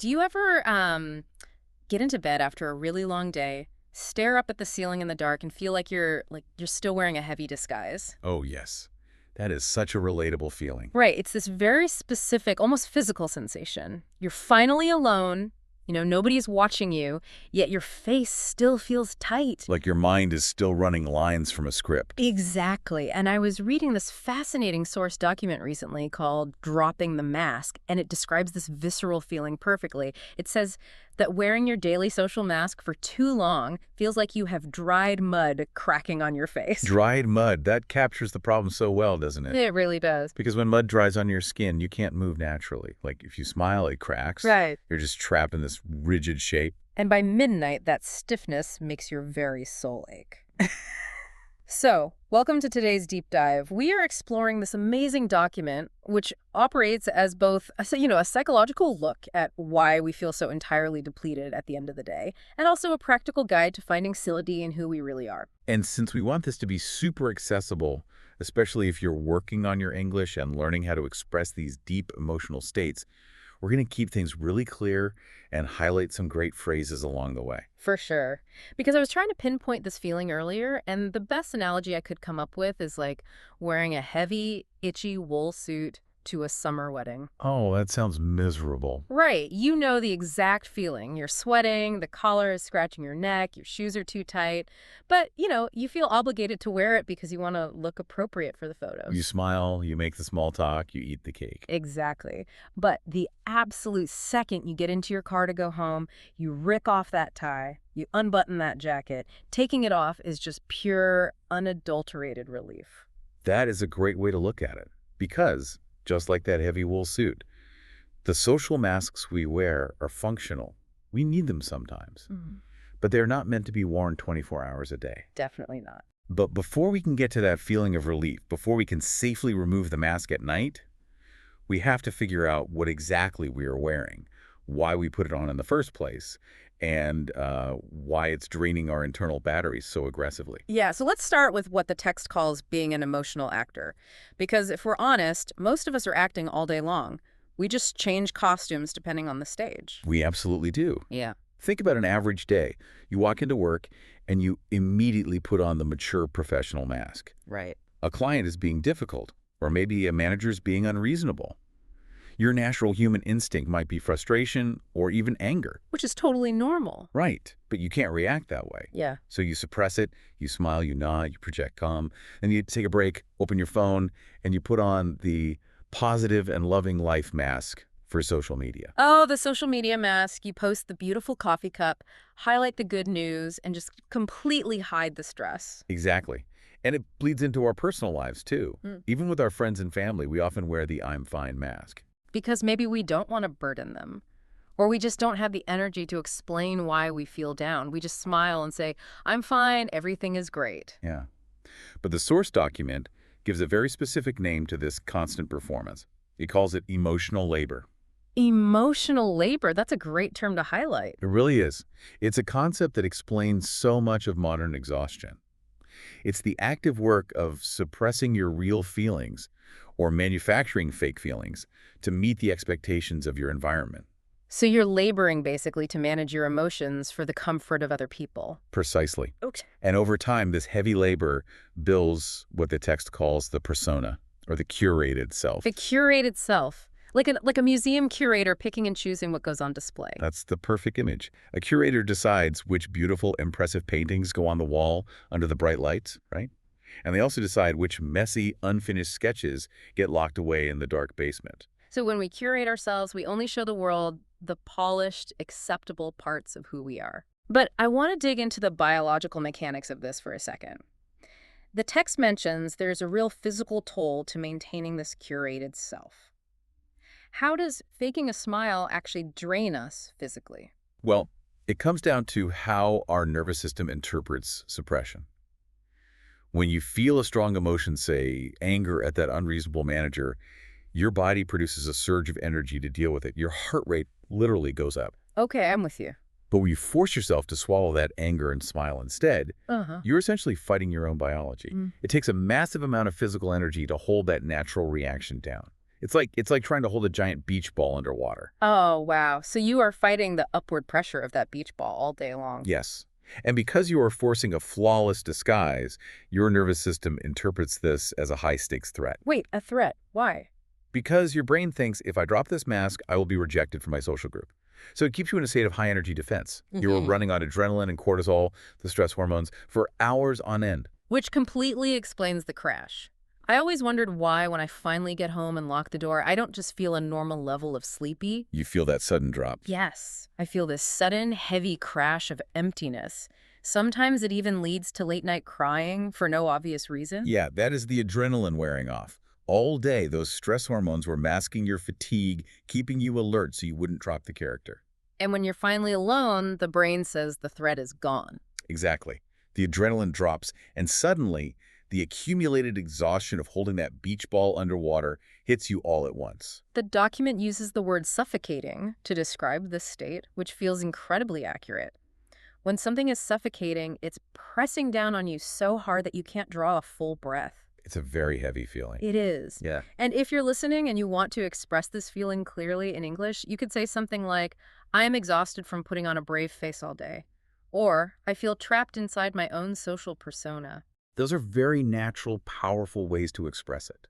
Do you ever get into bed after a really long day, stare up at the ceiling in the dark, and feel like you're still wearing a heavy disguise? Oh, yes. That is such a relatable feeling. Right. It's this very specific, almost physical sensation. You're finally alone. Nobody's watching you, yet your face still feels tight. Like your mind is still running lines from a script. Exactly. And I was reading this fascinating source document recently called Dropping the Mask, and it describes this visceral feeling perfectly. It says that wearing your daily social mask for too long feels like you have dried mud cracking on your face. Dried mud, that captures the problem so well, doesn't it? It really does. Because when mud dries on your skin, you can't move naturally. Like if you smile, it cracks. Right. You're just trapped in this rigid shape. And by midnight, that stiffness makes your very soul ache. So, welcome to today's deep dive. We are exploring this amazing document, which operates as both a psychological look at why we feel so entirely depleted at the end of the day, and also a practical guide to finding solidity in who we really are. And since we want this to be super accessible, especially if you're working on your English and learning how to express these deep emotional states, we're going to keep things really clear and highlight some great phrases along the way. For sure. Because I was trying to pinpoint this feeling earlier, and the best analogy I could come up with is like wearing a heavy, itchy wool suit to a summer wedding. Oh, that sounds miserable. Right. You know the exact feeling. You're sweating, the collar is scratching your neck, your shoes are too tight. But, you feel obligated to wear it because you want to look appropriate for the photos. You smile, you make the small talk, you eat the cake. Exactly. But the absolute second you get into your car to go home, you rip off that tie, you unbutton that jacket. Taking it off is just pure, unadulterated relief. That is a great way to look at it. Because, just like that heavy wool suit, the social masks we wear are functional. We need them sometimes. But they're not meant to be worn 24 hours a day. Definitely not. But before we can get to that feeling of relief, before we can safely remove the mask at night, we have to figure out what exactly we are wearing, why we put it on in the first place, and why it's draining our internal batteries so aggressively. Yeah, so let's start with what the text calls being an emotional actor. Because if we're honest, most of us are acting all day long. We just change costumes depending on the stage. We absolutely do. Yeah. Think about an average day. You walk into work and you immediately put on the mature professional mask. Right. A client is being difficult, or maybe a manager's being unreasonable. Your natural human instinct might be frustration or even anger. Which is totally normal. Right, but you can't react that way. Yeah. So you suppress it, you smile, you nod, you project calm, then you take a break, open your phone, and you put on the positive and loving life mask for social media. Oh, the social media mask. You post the beautiful coffee cup, highlight the good news, and just completely hide the stress. Exactly. And it bleeds into our personal lives, too. Even with our friends and family, we often wear the I'm fine mask. Because maybe we don't want to burden them. Or we just don't have the energy to explain why we feel down. We just smile and say, I'm fine, everything is great. Yeah. But the source document gives a very specific name to this constant performance. It calls it emotional labor. Emotional labor, that's a great term to highlight. It really is. It's a concept that explains so much of modern exhaustion. It's the active work of suppressing your real feelings or manufacturing fake feelings to meet the expectations of your environment. So you're laboring basically to manage your emotions for the comfort of other people. Precisely. Okay. And over time, this heavy labor builds what the text calls the persona, or the curated self. The curated self. Like a museum curator picking and choosing what goes on display. That's the perfect image. A curator decides which beautiful, impressive paintings go on the wall under the bright lights, right? And they also decide which messy, unfinished sketches get locked away in the dark basement. So when we curate ourselves, we only show the world the polished, acceptable parts of who we are. But I want to dig into the biological mechanics of this for a second. The text mentions there's a real physical toll to maintaining this curated self. How does faking a smile actually drain us physically? Well, it comes down to how our nervous system interprets suppression. When you feel a strong emotion, say anger at that unreasonable manager, your body produces a surge of energy to deal with it. Your heart rate literally goes up. Okay, I'm with you. But when you force yourself to swallow that anger and smile instead, you're essentially fighting your own biology. It takes a massive amount of physical energy to hold that natural reaction down. It's like trying to hold a giant beach ball underwater. Oh, wow. So you are fighting the upward pressure of that beach ball all day long. Yes. And because you are forcing a flawless disguise, your nervous system interprets this as a high-stakes threat. Wait, a threat. Why? Because your brain thinks, if I drop this mask, I will be rejected from my social group. So it keeps you in a state of high-energy defense. You are running on adrenaline and cortisol, the stress hormones, for hours on end. Which completely explains the crash. I always wondered why, when I finally get home and lock the door, I don't just feel a normal level of sleepy. You feel that sudden drop. Yes, I feel this sudden, heavy crash of emptiness. Sometimes it even leads to late-night crying for no obvious reason. Yeah, that is the adrenaline wearing off. All day, those stress hormones were masking your fatigue, keeping you alert so you wouldn't drop the character. And when you're finally alone, the brain says the threat is gone. Exactly. The adrenaline drops, and suddenly, the accumulated exhaustion of holding that beach ball underwater hits you all at once. The document uses the word suffocating to describe this state, which feels incredibly accurate. When something is suffocating, it's pressing down on you so hard that you can't draw a full breath. It's a very heavy feeling. It is. Yeah. And if you're listening and you want to express this feeling clearly in English, you could say something like, I am exhausted from putting on a brave face all day. Or, I feel trapped inside my own social persona. Those are very natural, powerful ways to express it.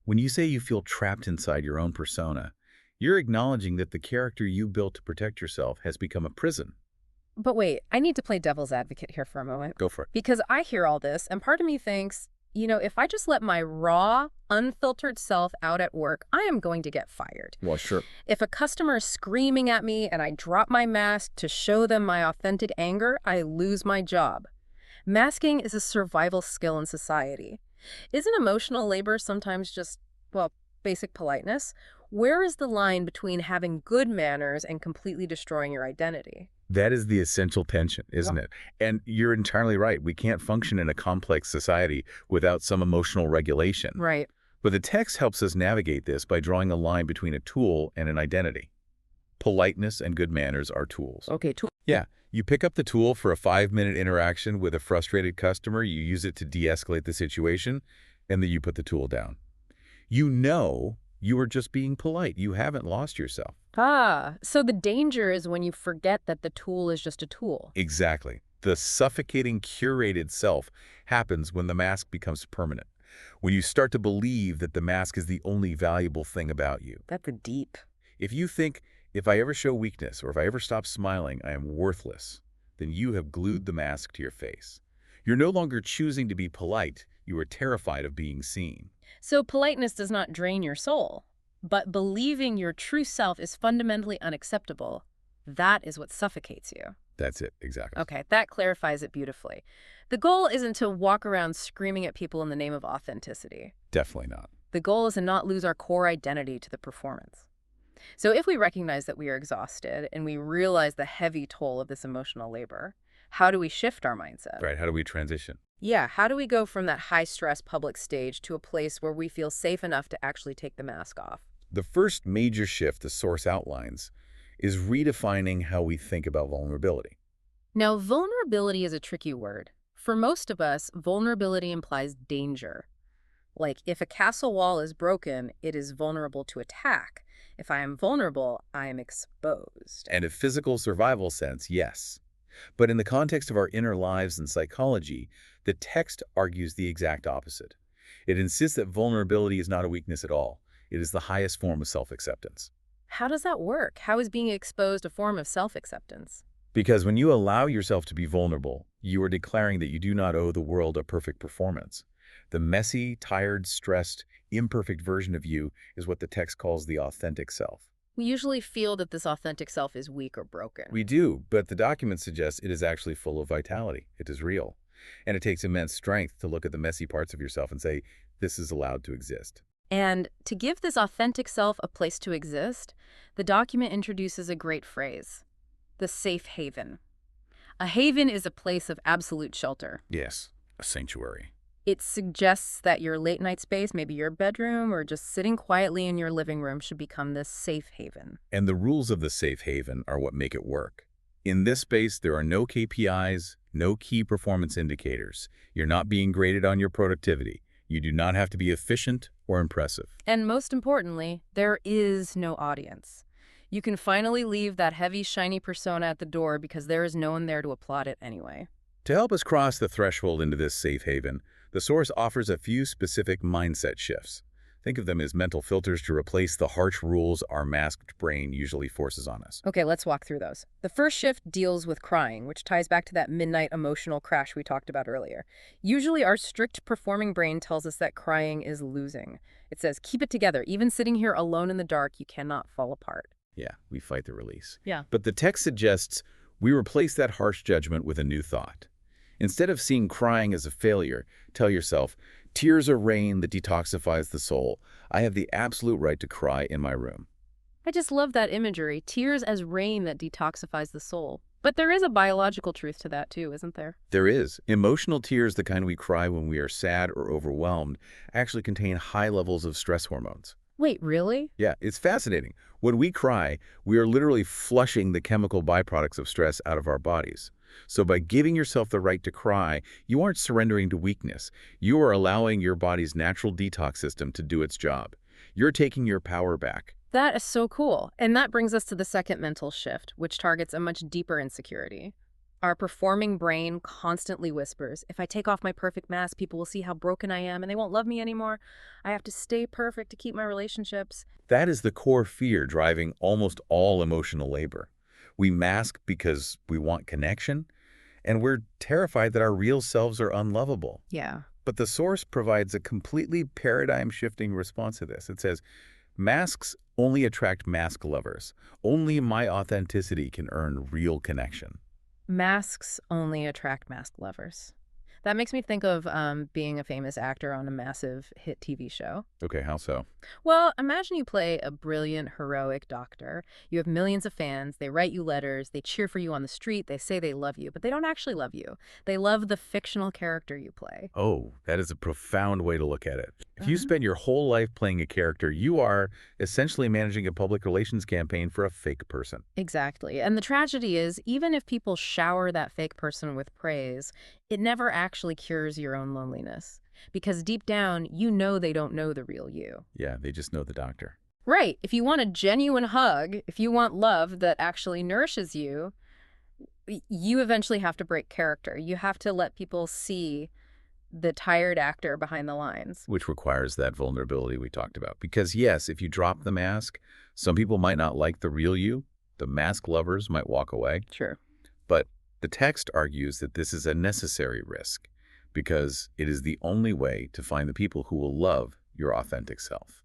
When you say you feel trapped inside your own persona, you're acknowledging that the character you built to protect yourself has become a prison. But wait, I need to play devil's advocate here for a moment. Go for it. Because I hear all this, and part of me thinks, if I just let my raw, unfiltered self out at work, I am going to get fired. Well, sure. If a customer is screaming at me and I drop my mask to show them my authentic anger, I lose my job. Masking is a survival skill in society. Isn't emotional labor sometimes just, basic politeness? Where is the line between having good manners and completely destroying your identity? That is the essential tension, isn't it? And you're entirely right. We can't function in a complex society without some emotional regulation. Right. But the text helps us navigate this by drawing a line between a tool and an identity. Politeness and good manners are tools. Okay, tool. Yeah. You pick up the tool for a 5-minute interaction with a frustrated customer, you use it to de-escalate the situation, and then you put the tool down. You know you are just being polite. You haven't lost yourself. So the danger is when you forget that the tool is just a tool. Exactly. The suffocating, curated self happens when the mask becomes permanent. When you start to believe that the mask is the only valuable thing about you. That's deep. If you think, if I ever show weakness or if I ever stop smiling, I am worthless, then you have glued the mask to your face. You're no longer choosing to be polite. You are terrified of being seen. So politeness does not drain your soul, but believing your true self is fundamentally unacceptable. That is what suffocates you. That's it, exactly. Okay, that clarifies it beautifully. The goal isn't to walk around screaming at people in the name of authenticity. Definitely not. The goal is to not lose our core identity to the performance. So if we recognize that we are exhausted and we realize the heavy toll of this emotional labor, how do we shift our mindset? Right, how do we transition? Yeah, how do we go from that high-stress public stage to a place where we feel safe enough to actually take the mask off? The first major shift the source outlines is redefining how we think about vulnerability. Now, vulnerability is a tricky word. For most of us, vulnerability implies danger. Like, if a castle wall is broken, it is vulnerable to attack. If I am vulnerable, I am exposed. And in physical survival sense, yes. But in the context of our inner lives and psychology, the text argues the exact opposite. It insists that vulnerability is not a weakness at all. It is the highest form of self-acceptance. How does that work? How is being exposed a form of self-acceptance? Because when you allow yourself to be vulnerable, you are declaring that you do not owe the world a perfect performance. The messy, tired, stressed, imperfect version of you is what the text calls the authentic self. We usually feel that this authentic self is weak or broken. We do, but the document suggests it is actually full of vitality. It is real. And it takes immense strength to look at the messy parts of yourself and say, this is allowed to exist. And to give this authentic self a place to exist, the document introduces a great phrase, the safe haven. A haven is a place of absolute shelter. Yes, a sanctuary. It suggests that your late-night space, maybe your bedroom or just sitting quietly in your living room, should become this safe haven. And the rules of the safe haven are what make it work. In this space, there are no KPIs, no key performance indicators. You're not being graded on your productivity. You do not have to be efficient or impressive. And most importantly, there is no audience. You can finally leave that heavy, shiny persona at the door because there is no one there to applaud it anyway. To help us cross the threshold into this safe haven, the source offers a few specific mindset shifts. Think of them as mental filters to replace the harsh rules our masked brain usually forces on us. Okay, let's walk through those. The first shift deals with crying, which ties back to that midnight emotional crash we talked about earlier. Usually our strict performing brain tells us that crying is losing. It says, keep it together. Even sitting here alone in the dark, you cannot fall apart. Yeah, we fight the release. Yeah. But the text suggests we replace that harsh judgment with a new thought. Instead of seeing crying as a failure, tell yourself, tears are rain that detoxifies the soul. I have the absolute right to cry in my room. I just love that imagery. Tears as rain that detoxifies the soul. But there is a biological truth to that too, isn't there? There is. Emotional tears, the kind we cry when we are sad or overwhelmed, actually contain high levels of stress hormones. Wait, really? Yeah, it's fascinating. When we cry, we are literally flushing the chemical byproducts of stress out of our bodies. So by giving yourself the right to cry, you aren't surrendering to weakness. You are allowing your body's natural detox system to do its job. You're taking your power back. That is so cool. And that brings us to the second mental shift, which targets a much deeper insecurity. Our performing brain constantly whispers, if I take off my perfect mask, people will see how broken I am and they won't love me anymore. I have to stay perfect to keep my relationships. That is the core fear driving almost all emotional labor. We mask because we want connection, and we're terrified that our real selves are unlovable. Yeah. But the source provides a completely paradigm-shifting response to this. It says, masks only attract mask lovers. Only my authenticity can earn real connection. Masks only attract mask lovers. That makes me think of being a famous actor on a massive hit TV show. Okay, how so? Well, imagine you play a brilliant, heroic doctor. You have millions of fans. They write you letters. They cheer for you on the street. They say they love you, but they don't actually love you. They love the fictional character you play. Oh, that is a profound way to look at it. If you spend your whole life playing a character, you are essentially managing a public relations campaign for a fake person. Exactly. And the tragedy is, even if people shower that fake person with praise, it never actually cures your own loneliness. Because deep down, you know they don't know the real you. Yeah, they just know the doctor. Right. If you want a genuine hug, if you want love that actually nourishes you, you eventually have to break character. You have to let people see the tired actor behind the lines. Which requires that vulnerability we talked about. Because yes, if you drop the mask, some people might not like the real you. The mask lovers might walk away. Sure. But the text argues that this is a necessary risk because it is the only way to find the people who will love your authentic self.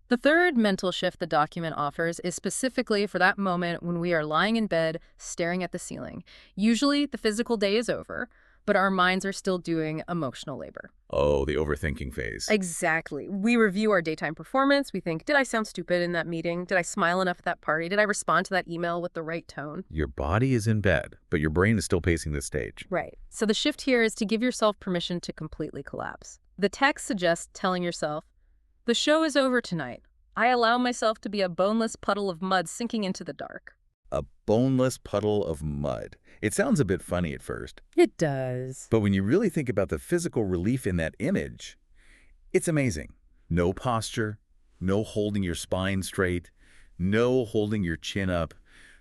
The third mental shift the document offers is specifically for that moment when we are lying in bed staring at the ceiling. Usually the physical day is over, but our minds are still doing emotional labor. Oh, the overthinking phase. Exactly. We review our daytime performance. We think, did I sound stupid in that meeting? Did I smile enough at that party? Did I respond to that email with the right tone? Your body is in bed, but your brain is still pacing the stage. Right. So the shift here is to give yourself permission to completely collapse. The text suggests telling yourself, the show is over tonight. I allow myself to be a boneless puddle of mud sinking into the dark. A boneless puddle of mud. It sounds a bit funny at first. It does. But when you really think about the physical relief in that image, it's amazing. No posture, no holding your spine straight, no holding your chin up.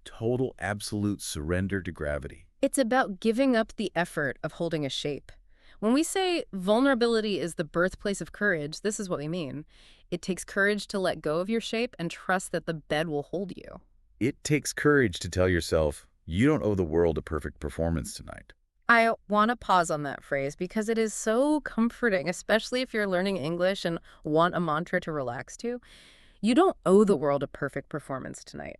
Total, absolute surrender to gravity. It's about giving up the effort of holding a shape. When we say vulnerability is the birthplace of courage, this is what we mean. It takes courage to let go of your shape and trust that the bed will hold you. It takes courage to tell yourself, you don't owe the world a perfect performance tonight. I want to pause on that phrase because it is so comforting, especially if you're learning English and want a mantra to relax to. You don't owe the world a perfect performance tonight.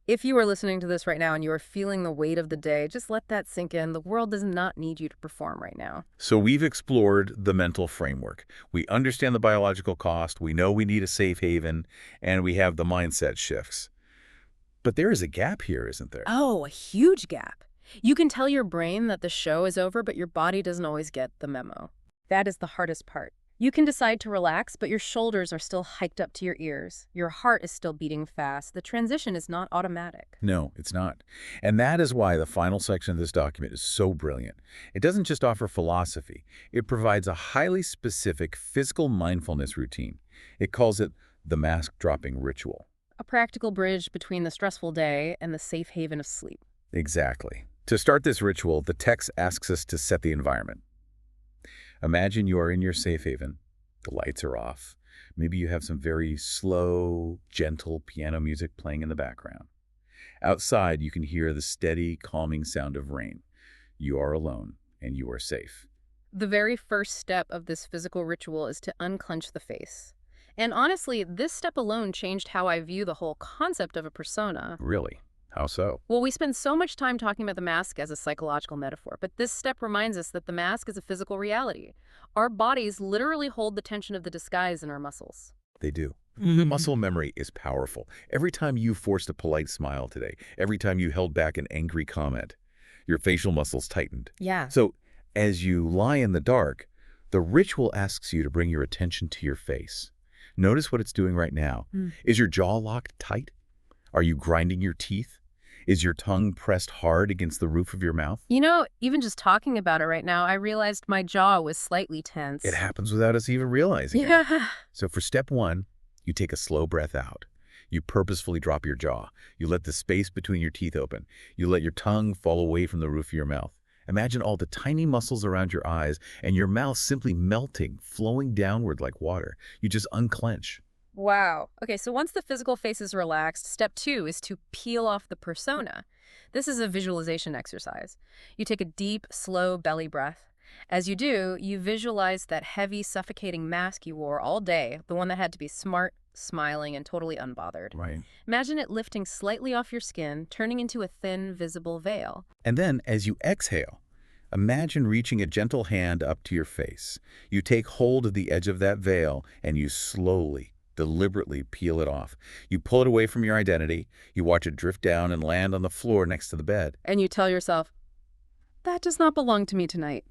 If you are listening to this right now and you are feeling the weight of the day, just let that sink in. The world does not need you to perform right now. So we've explored the mental framework. We understand the biological cost. We know we need a safe haven, and we have the mindset shifts. But there is a gap here, isn't there? Oh, a huge gap. You can tell your brain that the show is over, but your body doesn't always get the memo. That is the hardest part. You can decide to relax, but your shoulders are still hiked up to your ears. Your heart is still beating fast. The transition is not automatic. No, it's not. And that is why the final section of this document is so brilliant. It doesn't just offer philosophy. It provides a highly specific physical mindfulness routine. It calls it the mask-dropping ritual. A practical bridge between the stressful day and the safe haven of sleep. Exactly. To start this ritual, the text asks us to set the environment. Imagine you are in your safe haven. The lights are off. Maybe you have some very slow, gentle piano music playing in the background. Outside, you can hear the steady, calming sound of rain. You are alone, and you are safe. The very first step of this physical ritual is to unclench the face. And honestly, this step alone changed how I view the whole concept of a persona. Really? How so? Well, we spend so much time talking about the mask as a psychological metaphor, but this step reminds us that the mask is a physical reality. Our bodies literally hold the tension of the disguise in our muscles. They do. Muscle memory is powerful. Every time you forced a polite smile today, every time you held back an angry comment, your facial muscles tightened. Yeah. So, as you lie in the dark, the ritual asks you to bring your attention to your face. Notice what it's doing right now. Is your jaw locked tight? Are you grinding your teeth? Is your tongue pressed hard against the roof of your mouth? You know, even just talking about it right now, I realized my jaw was slightly tense. It happens without us even realizing it. Yeah. So for step one, you take a slow breath out. You purposefully drop your jaw. You let the space between your teeth open. You let your tongue fall away from the roof of your mouth. Imagine all the tiny muscles around your eyes and your mouth simply melting, flowing downward like water. You just unclench. Wow. Okay, so once the physical face is relaxed, step 2 is to peel off the persona. This is a visualization exercise. You take a deep, slow belly breath. As you do, you visualize that heavy, suffocating mask you wore all day, the one that had to be smart, smiling, and totally unbothered. Right. Imagine it lifting slightly off your skin, turning into a thin, visible veil. And then, as you exhale, imagine reaching a gentle hand up to your face. You take hold of the edge of that veil, and you slowly, deliberately peel it off. You pull it away from your identity. You watch it drift down and land on the floor next to the bed. And you tell yourself, that does not belong to me tonight.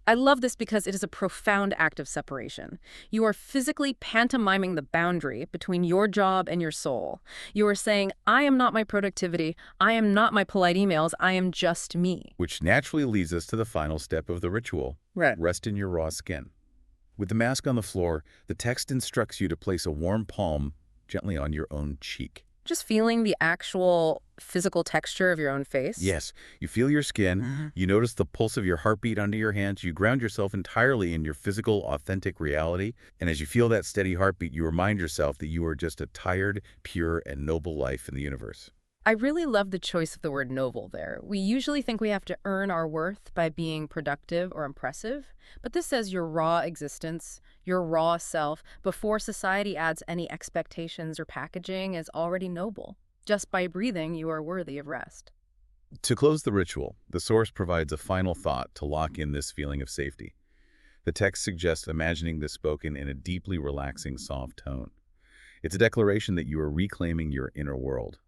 I love this because it is a profound act of separation. You are physically pantomiming the boundary between your job and your soul. You are saying, I am not my productivity. I am not my polite emails. I am just me. Which naturally leads us to the final step of the ritual. Right. Rest in your raw skin. With the mask on the floor, the text instructs you to place a warm palm gently on your own cheek. Just feeling the actual physical texture of your own face? Yes, you feel your skin, you notice the pulse of your heartbeat under your hands, you ground yourself entirely in your physical, authentic reality, and as you feel that steady heartbeat, you remind yourself that you are just a tired, pure, and noble life in the universe. I really love the choice of the word noble there. We usually think we have to earn our worth by being productive or impressive, but this says your raw existence, your raw self, before society adds any expectations or packaging, is already noble. Just by breathing, you are worthy of rest. To close the ritual, the source provides a final thought to lock in this feeling of safety. The text suggests imagining this spoken in a deeply relaxing, soft tone. It's a declaration that you are reclaiming your inner world.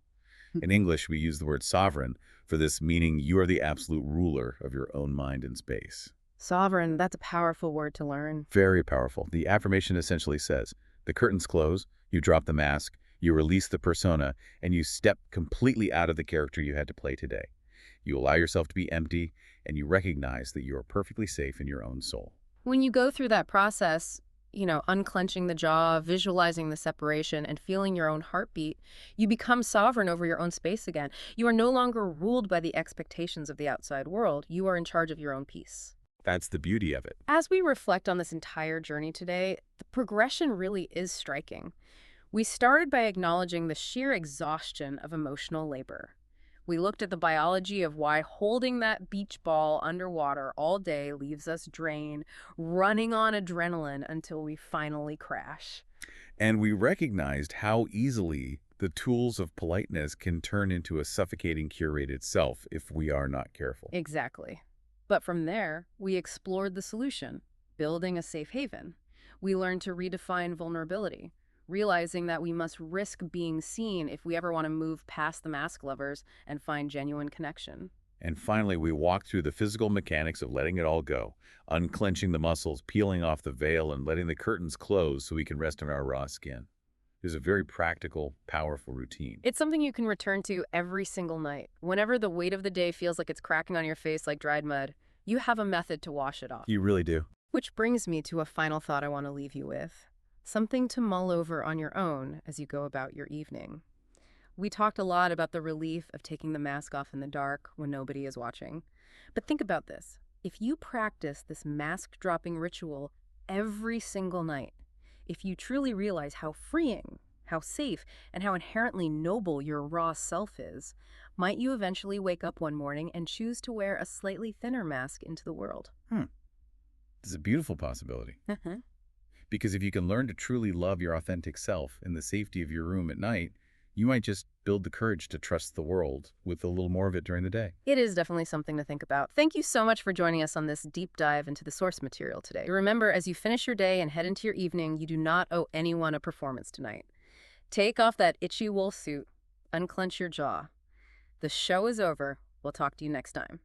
In English, we use the word sovereign for this, meaning you are the absolute ruler of your own mind and space. Sovereign, that's a powerful word to learn. Very powerful. The affirmation essentially says, the curtains close, you drop the mask, you release the persona, and you step completely out of the character you had to play today. You allow yourself to be empty, and you recognize that you are perfectly safe in your own soul. When you go through that process, unclenching the jaw, visualizing the separation, and feeling your own heartbeat, you become sovereign over your own space again. You are no longer ruled by the expectations of the outside world. You are in charge of your own peace. That's the beauty of it. As we reflect on this entire journey today, the progression really is striking. We started by acknowledging the sheer exhaustion of emotional labor. We looked at the biology of why holding that beach ball underwater all day leaves us drained, running on adrenaline until we finally crash. And we recognized how easily the tools of politeness can turn into a suffocating curated self if we are not careful. Exactly. But from there, we explored the solution, building a safe haven. We learned to redefine vulnerability, realizing that we must risk being seen if we ever want to move past the mask lovers and find genuine connection. And finally, we walk through the physical mechanics of letting it all go, unclenching the muscles, peeling off the veil, and letting the curtains close so we can rest on our raw skin. It is a very practical, powerful routine. It's something you can return to every single night. Whenever the weight of the day feels like it's cracking on your face like dried mud, you have a method to wash it off. You really do. Which brings me to a final thought I want to leave you with. Something to mull over on your own as you go about your evening. We talked a lot about the relief of taking the mask off in the dark when nobody is watching. But think about this. If you practice this mask-dropping ritual every single night, if you truly realize how freeing, how safe, and how inherently noble your raw self is, might you eventually wake up one morning and choose to wear a slightly thinner mask into the world? It's a beautiful possibility. Because if you can learn to truly love your authentic self in the safety of your room at night, you might just build the courage to trust the world with a little more of it during the day. It is definitely something to think about. Thank you so much for joining us on this deep dive into the source material today. Remember, as you finish your day and head into your evening, you do not owe anyone a performance tonight. Take off that itchy wool suit, unclench your jaw. The show is over. We'll talk to you next time.